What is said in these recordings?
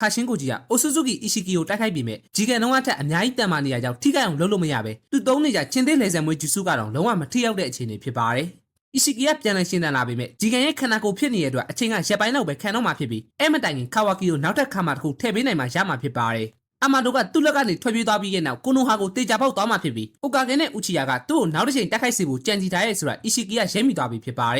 ခါရှင်းကိုကြီးကအိုဆူဇူကီအီရှီကီကိုတိုက်ခိုက်ပြီးမြဲဂျီကန်လုံးဝထက်အများကြီးတန်မာနေရကြောင်းထိခိုက်အောင်လုပ်လို့မရပဲသူသုံးနေကြချင်းသေးလေဆန်မွေးဂျူစုကတော့လုံးဝမထိရောက်တဲ့အခြေအနေဖြစ်ပါတယ်အီရှီကီကပြန်လည်ရှင်းတန်လာပေမဲ့ဂျီကန်ရဲ့ခန္ဓာကိုယ်ဖြစ်နေတဲ့အတွက်အချိန်ကရက်ပိုင်းလောက်ပဲခံတော့မှာဖြစ်ပြီးအဲ့မတိုင်ခင်ခါဝါကီကိုနောက်ထပ်ခါမှာတစ်ခုထည့်ပေးနိုင်မှရမှာဖြစ်ပါတယ်အမာတိုကသူ့လက်ကနေထွက်ပြေးသွားပြီးတဲ့နောက်ကိုနိုဟာကိုတေချာပေါက်သွားမှဖြစ်ပြီးအိုကာကင်နဲ့ဥချီယာကသူ့ကိုနောက်တစ်ချိန်တိုက်ခိုက်စီဖို့ကြံစီထားရဲဆိုတာအီရှီကီကရဲမိသွားပြီဖြစ်ပါတယ်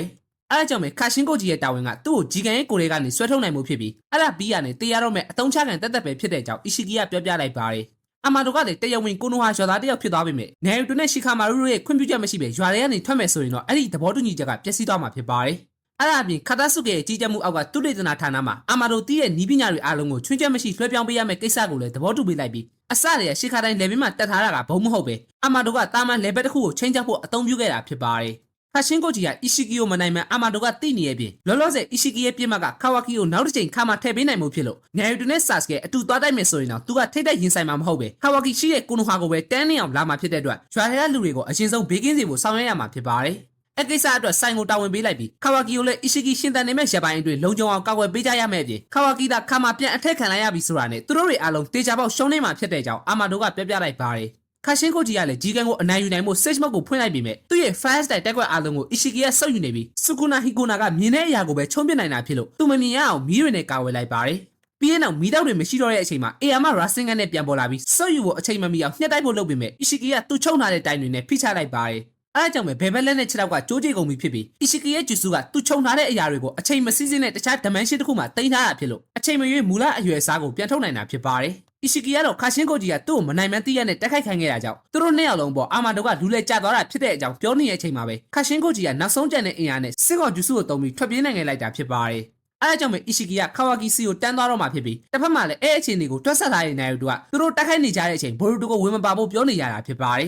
အဲဒါကြောင့်ပဲခါရှင်းကိုကြီးရဲ့တာဝန်ကသူ့ကိုဂျီကန်ရဲ့ကိုယ်လေးကနေဆွဲထုတ်နိုင်မှုဖြစ်ပြီးအဲ့ဒါပြီးရနဲ့တေးရတော့မဲ့အတုံးချခံတက်တက်ပဲဖြစ်တဲ့အကြောင်းအီရှီကီကပြောပြလိုက်ပါတယ်အမာတိုကလည်းတရဝင်ကိုနိုဟာရွာသားတယောက်ဖြစ်သွားပြီမြဲနေရီတိုနဲ့ရှီခါမာရူတို့ရဲ့ခွင့်ပြုချက်မရှိပဲရွာတွေကနေထွက်မယ်ဆိုရင်တော့အဲ့ဒီသဘောတူညီချက်ကပျက်စီးသွားမှာဖြစ်ပါတယ်အဲ့ဒါအပြင်ခါတာဆုကေရဲ့ကြီးကြပ်မှုအောက်ကသူတေသနာဌာနမှာအမာတိုတီးရဲ့နီးပညာတွေအားလုံးကိုချွင်းချက်မရှိလွှဲပြောင်းပေးရမယ့်ကိစ္စကိုလည်းသဘောတူပေးလိုက်ပြီးအစတည်းကရှီခါတိုင်းလေဘင်းမှာတက်ထားတာကဘုံမဟုတ်ပဲအမာတိုကတာမန်လေဘက်တစ်ခုကိုချင်းချဖို့အသုံးပြုခဲ့တာဖြစ်ပါတယ်ခါရှင်းကိုကြီးကအီရှီကီကိုမနိုင်မှအမာတိုကတိနေရဲ့ပြင်လောလောဆယ်အီရှီကီရဲ့ပြစ်မှတ်ကခါဝါကီကိုနောက်တစ်ချိန်ခါမှထည့်ပေးနိုင်မှုဖြစ်လို့နေရီတိုနဲ့ဆာစကေအတူသွားတိုက်မယ်ဆိုရင်တော့သူကထိတ်တဲ့ရင်ဆိုင်မှာမဟုတ်ပဲခါဝါကီရှိတဲ့ကိုနိုဟာကိုပဲတန်းနေအောင်လာမှာဖြစ်တဲ့အတွက်ရွာထဲကလူတွေကိုအရင်ဆုံးဘေးကင်းစီဖို့ဆောင်ရွက်ရမှာဖြစ်ပါတယ်အကိစ္စအတွက်ဆိုင်ကိုတာဝန်ပေးလိုက်ပြီးခါဝါကီကိုလည်းအီရှီကီရှင်းတန်နေမဲ့ရပ်ပိုင်းအတွင်းလုံခြုံအောင်ကာကွယ်ပေးကြရမယ့်အပြင်ခါဝါကီကခါမှပြန်အထက်ခံလိုက်ရပြီဆိုတာနဲ့သူတို့တွေအားလုံးတေချာပေါက်ရှုံးနေမှာဖြစ်တဲ့အကြောင်းအာမာတိုကပြောပြလိုက်ပါတယ်ခါရှင်းကိုကြီးကလည်းဂျီကန်ကိုအနိုင်ယူနိုင်ဖို့ Sage Mode ကိုဖွင့်လိုက်ပြီးမြဲသူ့ရဲ့ Fast Style တက်ကွက်အားလုံးကိုအီရှီကီကဆုပ်ယူနေပြီးဆူကူနာဟီကိုနာကမြင်တဲ့အရာကိုပဲချုံးပစ်နိုင်တာဖြစ်လို့သူမမြင်ရအောင်မီးတွေနဲ့ကာဝယ်လိုက်ပါတယ်ပြီးရင်တော့မီးတောက်တွေမရှိတော့တဲ့အချိန်မှာအေယာမရာစင်ကန်နဲ့ပြန်ပေါ်လာပြီးဆုပ်ယူဖို့အချိန်မမီအောင်ညှက်တိုက်ဖို့လုပ်ပြီးမြဲအီရှီကီကသူ့ချုံထားတဲ့တိုင်တွေနဲ့ဖိချလိုက်ပါတယ်အဲအကြောင့်ပဲဘယ်ဘက်လက်နဲ့ခြေထောက်ကကြိုးကြေကုန်ပြီဖြစ်ပြီးအီရှီကီရဲ့ဂျူဆူကသူ့ချုံထားတဲ့အရာတွေကိုအချိန်မစည်းစင်းနဲ့တခြား dimension တစ်ခုမှာတင်ထားတာဖြစ်လို့အချိန်မရွေးမူလအရွယ်အစားကိုပြန်ထုတ်နိုင်တာဖြစ်ပါတယ်အီရှီကီကတော့ခါရှင်းကိုကြီးကသူ့ကိုမနိုင်မှန်းသိရနဲ့တက်ခိုက်ခံခဲ့တာကြောင့်သူတို့နှစ်ယောက်လုံးပေါ်အာမာတိုကလူလဲကျသွားတာဖြစ်တဲ့အကြောင်းပြောနေတဲ့အချိန်မှာပဲခါရှင်းကိုကြီးကနောက်ဆုံးကျန်တဲ့အင်အားနဲ့စစ်ကော်ဂျူဆူကိုတုံးပြီးထွက်ပြေးနိုင်ခဲ့လိုက်တာဖြစ်ပါတယ်အဲအကြောင်းပဲအီရှီကီကခါဝါကီစီကိုတန်းသွားတော့မှဖြစ်ပြီးတစ်ဖက်မှာလည်းအဲ့အခြေအနေကိုတွက်ဆက်ထားတဲ့နိုင်ရီတို့ကသူတို့တက်ခိုက်နေကြတဲ့အချိန်ဘိုရူတိုကိုဝင်မပါဖို့ပြောနေရတာဖြစ်ပါတယ်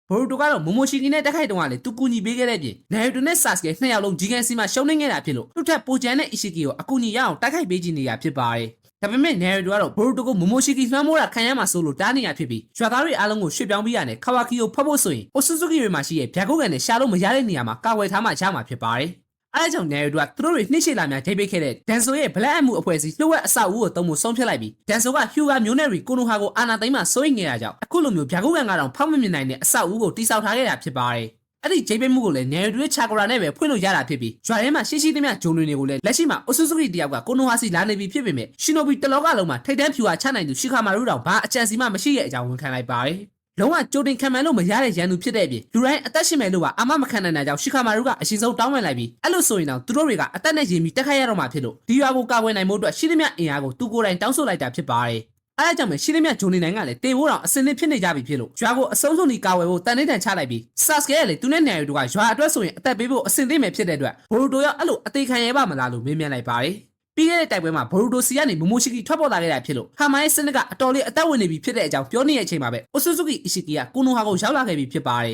ဘိုရူတိုကတော့မိုမိုရှီကီနဲ့တက်ခိုက်တုန်းကလည်းသူကူညီပေးခဲ့တဲ့ပြင်နိုင်ရီတိုနဲ့ဆာစကေနှစ်ယောက်လုံးဂျီကန်စီမှာရှုံးနေခဲ့တာဖြစ်လို့သူ့ထက်ပိုကျန်တဲ့အီရှီကီကိုအကူအညီရအောင်တက်ခိုက်ပေးခြင်းနေရဖြစ်ပါတယ်ဒါပေမဲ့နေရီတိုကတော့ဘိုရူတိုကိုမိုမိုရှီကီလွှမ်းမိုးတာခံရမှာဆိုလို့တားနေရဖြစ်ပြီးရွာသားတွေအားလုံးကိုရွှေ့ပြောင်းပြီးရတယ်ခါဝါကီကိုဖတ်ဖို့ဆိုရင်အိုဆူဇူကီတွေမှာရှိတဲ့ဗျာကုတ်ကန်နဲ့ရှာလို့မရတဲ့နေရာမှာကာဝယ်ထားမှရမှာဖြစ်ပါတယ်အဲဒါကြောင့်နေရီတိုကသူတို့တွေနှိမ့်ရှေ့လာများဒိတ်ပိတ်ခဲ့တဲ့ဒန်ဆိုရဲ့ဗလက်အမှုအဖွဲ့အစည်းလှုပ်ဝက်အဆောက်အဦကိုတုံးဖို့ဆုံးဖြတ်လိုက်ပြီးဒန်ဆိုကဟျူဂါမျိုးနယ်ရီကိုနိုဟာကိုအာနာသိမ်းမှစိုးရိမ်နေတာကြောင့်အခုလိုမျိုးဗျာကုတ်ကန်ကတော့ဖောက်မမြင်နိုင်တဲ့အဆောက်အဦကိုတိစောက်ထားခဲ့တာဖြစ်ပါတယ်အဲ့ဒီဂျိမ်းပိတ်မှုကိုလည်းနေရီတိုရဲ့ချာကရာနဲ့ပဲဖွင့်လို့ရတာဖြစ်ပြီးရွာထဲမှာရှိရှိသမျှဂျုံတွေကိုလည်းလက်ရှိမှာအိုဆူဇူကီတယောက်ကကိုနိုဟာစီလာနေပြီဖြစ်ပေမဲ့ရှင်နိုဘီတလောကလုံးမှာထိတ်တန်းဖြူဟာချနိုင်သူရှီခါမာရူတောင်ဘာအကြံစီမှမရှိတဲ့အကြောင်းဝန်ခံလိုက်ပါတယ်လုံးဝကြိုတင်ခံမှန်းလို့မရတဲ့ရန်သူဖြစ်တဲ့အပြင်လူတိုင်းအသက်ရှင်မယ်လို့ပါအာမမခံနိုင်တာကြောင့်ရှီခါမာရူကအရှင်ဆုံးတောင်းပန်လိုက်ပြီးအဲ့လိုဆိုရင်တော့သူတို့တွေကအသက်နဲ့ရင်ပြီးတက်ခိုက်ရတော့မှာဖြစ်လို့ဒီရွာကိုကာကွယ်နိုင်မှုအတွက်ရှိသမျှအင်အားကိုသူကိုယ်တိုင်တောင်းဆိုလိုက်တာဖြစ်ပါတယ်အဲအကြောင်းပဲရှိသမျှဂျုံနေနိုင်ကလည်းတေဖို့တောင်အစင်းနဲ့ဖြစ်နေကြပြီဖြစ်လို့ရွာကိုအဆုံးစွန်ဒီကာဝယ်ဖို့တန်နေတန်ချလိုက်ပြီးဆာစကေကလည်းသူနဲ့နိုင်ရီတို့ကရွာအတွက်ဆိုရင်အသက်ပေးဖို့အစင်းသိမယ်ဖြစ်တဲ့အတွက်ဘိုရူတိုရောအဲ့လိုအသေးခံရပါမလားလို့မေးမြန်းလိုက်ပါတယ်ပြီးခဲ့တဲ့တိုက်ပွဲမှာဘိုရူတိုစီကနေမိုမိုရှီကီထွက်ပေါ်လာခဲ့တာဖြစ်လို့ခါမိုင်းစနစ်ကအတော်လေးအသက်ဝင်နေပြီဖြစ်တဲ့အကြောင်းပြောနေတဲ့အချိန်မှာပဲအိုဆူဇူကီအီရှီကီကကိုနိုဟာကိုရောက်လာခဲ့ပြီဖြစ်ပါတယ်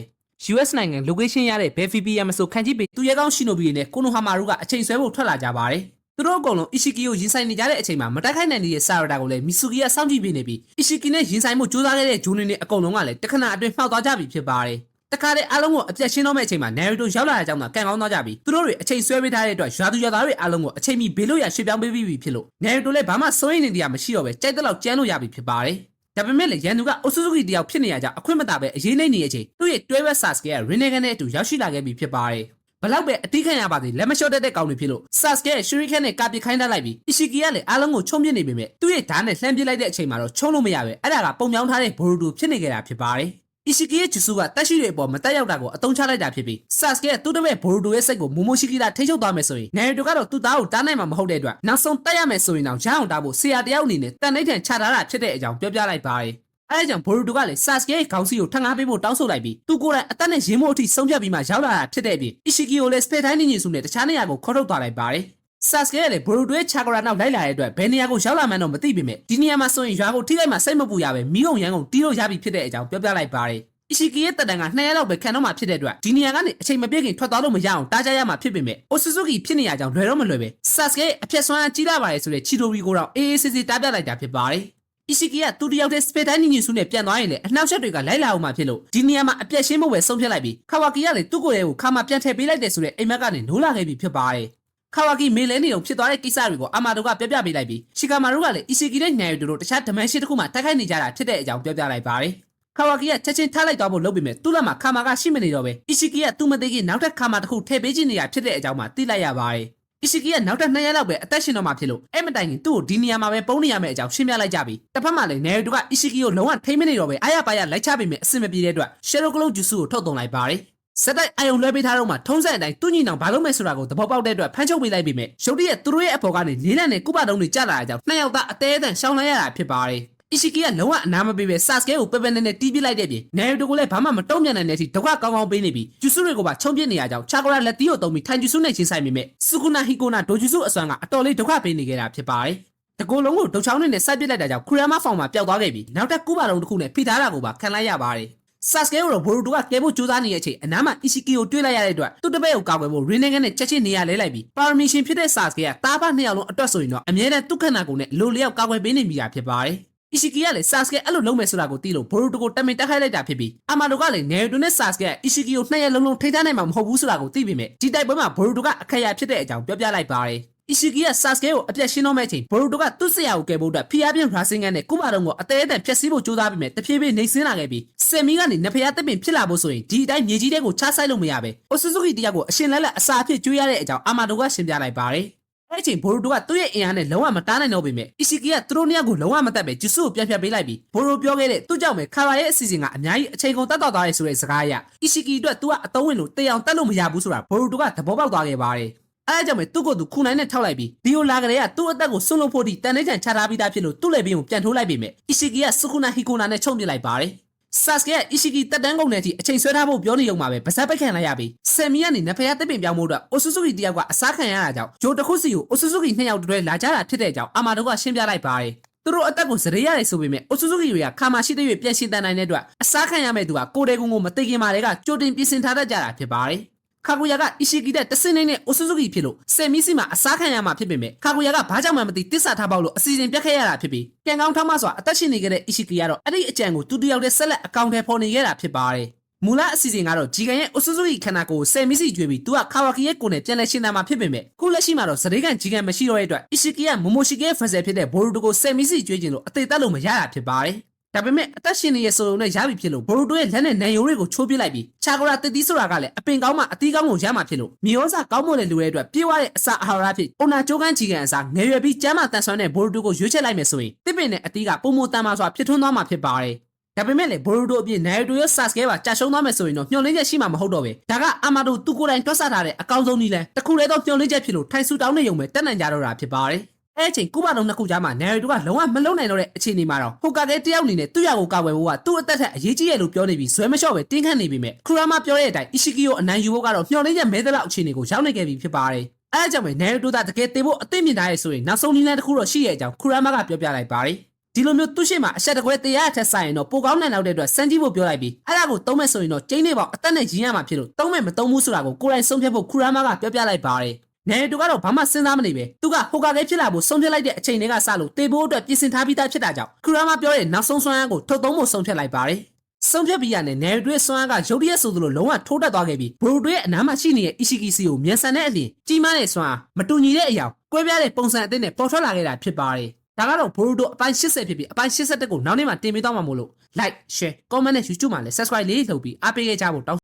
US နိုင်ငံ location ရတဲ့ဘယ် VPN မဆိုခန့်ကြည့်ပြီးသူရဲကောင်းရှိနိုဘီတွေနဲ့ကိုနိုဟာမာရူကအချိန်ဆွဲဖို့ထွက်လာကြပါတယ်သူတို့အကုန်လုံးအီရှီကီကိုရင်ဆိုင်နေကြတဲ့အချိန်မှာမတိုက်ခိုက်နိုင်တဲ့ဆာရတာကိုလည်းမီဆူကီကစောင့်ကြည့်ပေးနေပြီးအီရှီကီနဲ့ရင်ဆိုင်မှုကြိုးစားခဲ့တဲ့ဂျူနီတွေအကုန်လုံးကလည်းတခဏအတွင်းမှောက်သွားကြပြီဖြစ်ပါတယ်တခါတည်းအားလုံးကိုအပြတ်ရှင်းတော့မယ့်အချိန်မှာနေရီတိုရောက်လာတဲ့အကြောင်းကကန်ကောင်းသွားကြပြီသူတို့တွေအချိန်ဆွဲပေးထားတဲ့အတွက်ရွာသူရွာသားတွေအားလုံးကိုအချိန်မီဘေးလို့ရရွှေ့ပြောင်းပေးပြီးပြီဖြစ်လို့နေရီတိုလည်းဘာမှစိုးရိမ်နေတရားမရှိတော့ပဲကြိုက်တဲ့လောက်ကျန်းလို့ရပြီဖြစ်ပါတယ်ဒါပေမဲ့လည်းရန်သူကအိုဆူဇူကီတယောက်ဖြစ်နေရကြအခွင့်မသာပဲအရေးနှိမ့်နေတဲ့အချိန်သူ့ရဲ့တွဲဘက်ဆာစကေကရီနေဂန်နဲ့အတူရောက်ရှိလာခဲ့ပြီဖြစ်ပါတယ်ဘလောက်ပဲအတိခံရပါသေးလက်မလျှော့တတ်တဲ့ကောင်တွေဖြစ်လို့ဆာစကေရှူရီခန်နဲ့ကာပစ်ခိုင်းတတ်လိုက်ပြီးအီရှီကီကလည်းအားလုံးကိုချုံပြစ်နေပေမဲ့သူ့ရဲ့ဓာတ်နဲ့လှမ်းပစ်လိုက်တဲ့အချိန်မှာတော့ချုံလို့မရပဲအဲ့ဒါကပုံပြောင်းထားတဲ့ဘိုရူတိုဖြစ်နေကြတာဖြစ်ပါတယ်အီရှီကီရဲ့ဂျူဆူကတက်ရှိတဲ့အပေါ်မတက်ရောက်တာကိုအတုံးချလိုက်တာဖြစ်ပြီးဆာစကေကသူ့တပည့်ဘိုရူတိုရဲ့စိတ်ကိုမိုမိုရှီကီလာထိချုပ်သွားမယ်ဆိုရင်နေရီတိုကတော့သူ့သားကိုတားနိုင်မှာမဟုတ်တဲ့အတွက်နောက်ဆုံးတက်ရမယ်ဆိုရင်တော့ရအောင်တားဖို့ဆရာတယောက်အနေနဲ့တန်နှိမ့်ထန်ချထားတာဖြစ်တဲ့အကြောင်းပြောပြလိုက်ပါတယ်အဲကြောင့်ဘိုရူတိုကလည်းဆာစကေရဲ့ခေါင်းစီကိုထပ်ငါးပေးဖို့တောင်းဆိုလိုက်ပြီးသူကိုယ်တိုင်အသက်နဲ့ရင်မို့အထိဆုံးဖြတ်ပြီးမှရောက်လာတာဖြစ်တဲ့အပြင်အီရှီကီကိုလည်းစပယ်တိုင်းနေညင်စုနဲ့တခြားနေရာကိုခေါ်ထုတ်သွားလိုက်ပါတယ်ဆာစကေကလည်းဘိုရူတိုရဲ့ချာကရာနောက်လိုက်လာတဲ့အတွက်ဘယ်နေရာကိုရောက်လာမှန်းတော့မသိပေမဲ့ဒီနေရာမှာဆိုရင်ရွာကိုထိခိုက်မှစိတ်မပူရပဲမီးကုန်ရန်ကုန်တီးလို့ရပြီဖြစ်တဲ့အကြောင်းပြောပြလိုက်ပါတယ်အီရှီကီရဲ့တက်တန်က2ရက်လောက်ပဲခံတော့မှဖြစ်တဲ့အတွက်ဒီနေရာကနေအချိန်မပြည့်ခင်ထွက်သွားလို့မရအောင်တားကြရမှာဖြစ်ပေမဲ့အိုဆူဇူကီဖြစ်နေရကြောင်းလွယ်တော့မလွယ်ပဲဆာစကေအဖြတ်ဆွမ်းကြီးလာပါတယ်ဆိုတဲ့ချီတိုရီကိုတော့အေးအေးဆေးဆေးတားပြလိုက်တာဖြစ်ပါတယ်အီရှီကီကသူတယောက်တည်းစပယ်တိုင်းညင်စုနဲ့ပြန်သွားရင်လည်းအနှောက်အယှက်တွေကလိုက်လာအောင်မှဖြစ်လို့ဒီနေရာမှာအပြတ်ရှင်းဖို့ပဲဆုံးဖြတ်လိုက်ပြီးခါဝါကီကလည်းသူ့ကိုယ်ရဲ့ကိုခါမှပြန်ထည့်ပေးလိုက်တယ်ဆိုတဲ့အိမ်မက်ကနေနိုးလာခဲ့ပြီဖြစ်ပါတယ် ခါဝါကီမေလဲနေတော့ဖြစ်သွားတဲ့ကိစ္စတွေကိုအာမာဒိုကပြပြပေးလိုက်ပြီးရှီကာမာတို့ကလည်းအီရှီကီနဲ့နိုင်ရီတို့တခြားဒမန်ရှိတစ်ခုမှတိုက်ခိုက်နေကြတာဖြစ်တဲ့အကြောင်းပြောပြလိုက်ပါတယ်ခါဝါကီကချက်ချင်းထားလိုက်သွားဖို့လုပ်ပြီးမြဲသူ့လက်မှာခါမာကရှိမနေတော့ပဲအီရှီကီကသူ့မသိခင်နောက်ထပ်ခါမာတစ်ခုထည့်ပေးခြင်းနေရဖြစ်တဲ့အကြောင်းမှသိလိုက်ရပါတယ်အီရှီကီကနောက်ထပ်2ရက်လောက်ပဲအသက်ရှင်တော့မှဖြစ်လို့အဲ့မတိုင်ခင်သူ့ကိုဒီနေရာမှာပဲပုံနေရမယ့်အကြောင်းရှင်းပြလိုက်ကြပြီးတစ်ဖက်မှာလည်းနိုင်ရီတို့ကအီရှီကီကိုလုံးဝထိမ့်မနေတော့ပဲအားရပါရလိုက်ချပေးမယ်အဆင်မပြေတဲ့အတွက်ရှယ်ရိုကလုံးဂျူဆူကိုထုတ်သွင်းလိုက်ပါတယ်စက်တိုက်အာယုံလွှဲပေးထားတော့မှထုံးစံအတိုင်းသူ့ညီနောင်ဘာလုပ်မယ်ဆိုတာကိုသဘောပေါက်တဲ့အတွက်ဖမ်းချုပ်ပေးလိုက်ပြီးမြဲရုတ်တရက်သူတို့ရဲ့အဖေကနေလေးလံနဲ့ကုပတုံးတွေကျလာတဲ့အကြောင်း2ယောက်သားအသေးအတန်ရှောင်လိုက်ရတာဖြစ်ပါတယ်အီရှီကီကလုံးဝအနာမပေးပဲဆာစကဲကိုပပနဲ့တီးပြလိုက်တဲ့ပြင်နိုင်ရီတိုကိုလည်းဘာမှမတုံ့ပြန်နိုင်တဲ့အထိဒုက္ခကောင်းကောင်းပေးနေပြီးဂျူဆူတွေကိုပါချုံပြစ်နေရကြောင်းချာကိုရာလက်တီကိုတုံးပြီးထိုင်ဂျူဆူနဲ့ချင်းဆိုင်မိမဲ့စူကူနာဟီကိုနာဒိုဂျူဆူအစွမ်းကအတော်လေးဒုက္ခပေးနေခဲ့တာဖြစ်ပါတယ်တကူလုံးကိုဒုတ်ချောင်းနဲ့စိုက်ပစ်လိုက်တာကြောင့်ခူရာမဖောင်မှာပျောက်သွားခဲ့ပြီးနောက်ထပ်ကုပတုံးတစ်ခုနဲ့ဖိထားတာကိုပါခံလိုက်ရပါတယ်ဆာစကဲကိုဘိုရူတိုကကဲဖို့ကြိုးစားနေတဲ့အချိန်အနားမှာအီရှီကီကိုတွေ့လိုက်ရတဲ့အတွက်သူ့တပည့်ကိုကောက်ွယ်ဖို့ရင်းနေကနေချက်ချင်းနေရလဲလိုက်ပြီးပါရမီရှင်ဖြစ်တဲ့ဆာစကဲကတားဖ2ယောက်လုံးအတွက်ဆိုရင်တော့အမြဲတမ်းသူ့ခန္ဓာကိုယ်နဲ့လိုလျောက်ကောက်ွယ်ပေးနေမိတာဖြစ်ပါတယ်အီရှီကီကလည်းဆာစကဲအဲ့လိုလုံးမယ်ဆိုတာကိုသိလို့ဘိုရူတိုကိုတမင်တက်ခိုက်လိုက်တာဖြစ်ပြီးအာမာဒိုကလည်းနယ်ရီတိုနဲ့ဆာစကဲကအီရှီကီကို2ရက်လုံးထိထားနိုင်မှာမဟုတ်ဘူးဆိုတာကိုသိပြီးမြဲဒီတိုက်ပွဲမှာဘိုရူတိုကအခက်ရဖြစ်တဲ့အကြောင်းပြောပြလိုက်ပါတယ်အီရှီကီကဆာစကဲကိုအပြတ်ရှင်းတော့မဲ့ချိန်ဘိုရူတိုကသူ့ဆရာကိုကယ်ဖို့အတွက်ဖီးအားပြင်းရာစင်ကန်နဲ့ကုမာတုံကိုအသေးအတန်ဖျက်ဆီးဖို့ကြိုးစားပြီးမြဲတဖြည်းဖြည်းနှိမ့်ဆင်းလာခဲ့ပြီးဆယ်မီကနေနဖျားတစ်ပင်ဖြစ်လာဖို့ဆိုရင်ဒီအတိုင်းမြေကြီးတဲ့ကိုချဆိုင်လို့မရပဲအိုဆူဇူကီတယောက်ကိုအရှင်လက်လက်အစာအဖြစ်ကျွေးရတဲ့အကြောင်းအာမာဒိုကရှင်းပြလိုက်ပါတယ်အဲ့ချိန်ဘိုရူတိုကသူ့ရဲ့အင်အားနဲ့လုံးဝမတားနိုင်တော့ပေမဲ့အီရှီကီကသူတို့နှစ်ယောက်ကိုလုံးဝမတတ်ပဲဂျူဆူကိုပြန်ဖြတ်ပေးလိုက်ပြီးဘိုရိုပြောခဲ့တဲ့သူ့ကြောင့်ပဲခါရာရဲ့အစီအစဉ်ကအများကြီးအချိန်ကုန်တတ်တော့သွားရဲဆိုတဲ့စကားအရအီရှီကီအတွက်သူကအတုံးဝင်လို့တေအောင်တက်လို့မရဘူးဆိုတာဘိုရူတိုကသဘောပေါက်သွားခဲ့ပါတယ်အဲ့ကြောင့်ပဲသူ့ကိုယ်သူခုနိုင်နဲ့ထောက်လိုက်ပြီးဒီယိုလာကလေးကသူ့အသက်ကိုဆွန့်လွတ်ဖို့ဒီတန်နေချန်ချထားပြီးသားဖြစ်လို့သူ့လည်းဘင်းကိုပြန်ထိုးလိုက်ပေမဲ့အီရှီကီကစူကူနာဟီကိုနာနဲ့ချုံပြလိုက်ပါတယ်ဆာစကဲကအီရှီကီတက်တန်းကုန်တဲ့အထိအချိန်ဆွဲထားဖို့ပြောနေရုံမှာပဲဗစက်ပိတ်ခံလိုက်ရပြီးဆယ်မီကနေနဖျားတစ်ပင်ပြောင်းဖို့အတွက်အိုဆူဇူကီတယောက်ကအစားခံရတာကြောင့်ဂျိုတစ်ခုစီကိုအိုဆူဇူကီ2ယောက်တွဲလာကြတာဖြစ်တဲ့အကြောင်းအာမာဒိုကရှင်းပြလိုက်ပါတယ်သူတို့အသက်ကိုစရေရတယ်ဆိုပေမဲ့အိုဆူဇူကီတွေကခါမရှိတဲ့ရွေပြန်ရှင်းတန်နိုင်တဲ့အတွက်အစားခံရမဲ့သူကကိုတဲကုန်းကိုမသိခင်မှာတည်းကကြိုတင်ပြင်ဆင်ထားတတ်ကြတာဖြစ်ပါတယ်ခါကူယာကအီရှီကီတဲ့တဆင်းနေတဲ့အိုဆူဇူကီဖြစ်လို့ဆယ်မီစီမှာအစားခံရမှာဖြစ်ပေမဲ့ခါကူယာကဘာကြောင့်မှမသိတစ္ဆာထားပေါက်လို့အစီအစဉ်ပြတ်ခဲ့ရတာဖြစ်ပြီးကံကောင်းထောက်မစွာအသက်ရှင်နေခဲ့တဲ့အီရှီကီကတော့အဲ့ဒီအကြံကိုသူတယောက်တည်းဆက်လက်အကောင့်ထဲပေါ်နေခဲ့တာဖြစ်ပါတယ်မူလအစီအစဉ်ကတော့ဂျီကန်ရဲ့အိုဆူဇူကီခန္ဓာကိုယ်ဆယ်မီစီကျွေးပြီးသူကခါဝါကီရဲ့ကိုယ်နဲ့ပြန်လဲရှင်းတာမှာဖြစ်ပေမဲ့ခုလက်ရှိမှာတော့စရေကန်ဂျီကန်မရှိတော့တဲ့အတွက်အီရှီကီကမိုမိုရှိကီရဲ့ဖက်ဆယ်ဖြစ်တဲ့ဘိုရူတိုကိုဆယ်မီစီကျွေးခြင်းလို့အသေးသက်လို့မရတာဖြစ်ပါတယ်ဒါပေမဲ့အသက်ရှင်နေရဆိုုံနဲ့ရပြီဖြစ်လို့ဘိုရူတိုရဲ့လက်နဲ့နန်ယိုတွေကိုချိုးပစ်လိုက်ပြီးချာကိုရာတစ်သီးဆိုတာကလည်းအပင်ကောင်းမှအသီးကောင်းကိုရမှာဖြစ်လို့မြေဩဇာကောင်းမွန်တဲ့လူတွေအတွက်ပြေးဝတဲ့အစာအာဟာရဖြစ်အိုနာကျိုးကန်းချီကန်အစာငယ်ရွယ်ပြီးကျမ်းမာတန်ဆွမ်းတဲ့ဘိုရူတိုကိုရွေးချယ်လိုက်မယ်ဆိုရင်တစ်ပင်နဲ့အသီးကပုံမတန်မာစွာဖြစ်ထွန်းသွားမှာဖြစ်ပါတယ်ဒါပေမဲ့လေဘိုရူတိုအပြင်နိုင်ရီတိုရဲ့ဆာစကဲပါကြာရှုံးသွားမယ်ဆိုရင်တော့မျှော်လင့်ချက်ရှိမှာမဟုတ်တော့ပဲဒါကအာမာဒိုသူကိုယ်တိုင်တွက်ဆထားတဲ့အကောင်းဆုံးနည်းလမ်းတစ်ခုတည်းသောမျှော်လင့်ချက်ဖြစ်လို့ထိုင်ဆူတောင်းနေရုံပဲတက်နိုင်ကြတော့တာဖြစ်ပါတယ်အဲ့အချိန်ကုဘာလုံးနှစ်ခုကြားမှာနိုင်ရီတိုကလုံးဝမလုံနိုင်တော့တဲ့အခြေအနေမှာတော့ဟိုကာကဲတယောက်အနေနဲ့သူ့ရကိုကာကွယ်ဖို့ကသူ့အသက်ထက်အရေးကြီးရလို့ပြောနေပြီးဇွဲမလျှော့ပဲတင်းခတ်နေပြီမဲ့ခူရာမပြောတဲ့အတိုင်းအီရှီကီကိုအနိုင်ယူဖို့ကတော့မျှော်လင့်ချက်မဲတဲ့လောက်အခြေအနေကိုရောက်နေခဲ့ပြီဖြစ်ပါတယ်အဲ့အကြောင်းပဲနိုင်ရီတိုကတကယ်တေဖို့အသင့်မြင်ထားရဆိုရင်နောက်ဆုံးနည်းလမ်းတစ်ခုတော့ရှိရဲ့အကြောင်းခူရာမကပြောပြလိုက်ပါတယ်ဒီလိုမျိုးသူ့ရှိမှအဆက်တကွဲတရားအထက်ဆိုင်ရင်တော့ပိုကောင်းနိုင်တော့တဲ့အတွက်စမ်းကြည့်ဖို့ပြောလိုက်ပြီးအဲ့ဒါကိုသုံးမဲ့ဆိုရင်တော့ကျင်းနေပေါအသက်နဲ့ရင်းရမှာဖြစ်လို့သုံးမဲ့မသုံးဘူးဆိုတာကိုကိုယ်တိုင်ဆုံးဖြတ်ဖို့ခူရာမကပြောပြလိုက်ပါတယ်နိုင်ရီတိုကတော့ဘာမှစဉ်းစားမနေပဲသူကဟိုကာကဲဖြစ်လာဖို့ဆုံးဖြတ်လိုက်တဲ့အချိန်တွေကစလို့တေဖို့အတွက်ပြင်ဆင်ထားပြီးသားဖြစ်တာကြောင့်ခူရာမပြောတဲ့နောက်ဆုံးစွမ်းအားကိုထုတ်သုံးဖို့ဆုံးဖြတ်လိုက်ပါတယ်ဆုံးဖြတ်ပြီးရတဲ့နိုင်ရီတိုရဲ့စွမ်းအားကရုတ်တရက်ဆိုသလိုလုံးဝထိုးတက်သွားခဲ့ပြီးဘိုရူတိုရဲ့အနားမှာရှိနေတဲ့အီရှီကီစီကိုမြန်ဆန်တဲ့အပြင်ကြီးမားတဲ့စွမ်းအားမတူညီတဲ့အရာကွဲပြားတဲ့ပုံစံအသစ်နဲ့ပေါ်ထွက်လာခဲ့တာဖြစ်ပါတယ်ဒါကတော့ဘိုရူတိုအပိုင်း80ဖြစ်ပြီးအပိုင်း81ကိုနောက်နေ့မှတင်ပေးသွားမှာမို့လို့ like share comment နဲ့ YouTube မှာလည်း subscribe လေးလုပ်ပြီးအားပေးခဲ့ကြဖို့တောင်း